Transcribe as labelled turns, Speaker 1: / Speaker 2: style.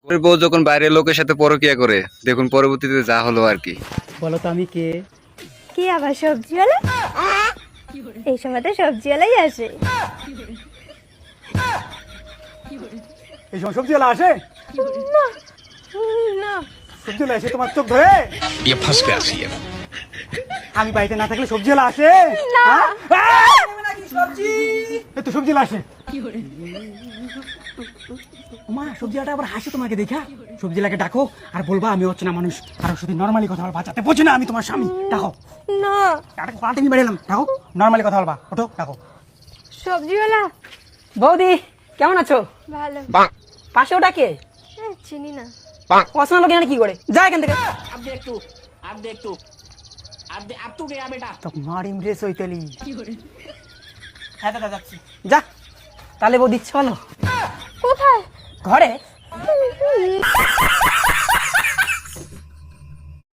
Speaker 1: ওর বউ যখন বাইরের লোকের সাথে পরকিয়া করে দেখুন পরবর্তীতে যা হলো আর কি।
Speaker 2: বলো তো আমি কে?
Speaker 3: কি আবার সবজিওয়ালা? এই সময় তো সবজিওয়ালাই আসে।
Speaker 2: এই সময় সবজিওয়ালা আসে?
Speaker 3: না
Speaker 2: সবজিওয়ালা এসে তোমার চোখ ধরে? আমি বাড়িতে না থাকলে সবজিওয়ালা আসে? হ্যাঁ? এই তো সবজিওয়ালা আসে। মা সবজিওয়ালাটা আবার হাসে তোমাকে দেখা। সবজিওয়ালাকে ডাকো আর বলবা আমি হচ্ছে না মানুষ, কারোর সাথে নর্মালি কথা বলবা, যাতে বোঝে না আমি তোমার স্বামী। ডাকো
Speaker 3: না
Speaker 2: পাল্টে নিয়ে বেড়েলাম। ডাকো নর্মালি কথা বলবা, ওঠো ডাকো।
Speaker 3: সবজিওয়ালা।
Speaker 4: বৌদি কেমন আছো?
Speaker 3: ভালো।
Speaker 4: পাশে ওটা কে?
Speaker 3: চিনি না।
Speaker 4: পছন্দ লোক এখানে কি করে? যা এখান থেকে।
Speaker 2: তো মার ইমপ্রেস হইতেলি। হ্যাঁ দাদা যাচ্ছি।
Speaker 4: যা তাহলে বৌদি চলো
Speaker 3: কোথায়?
Speaker 4: ঘরে।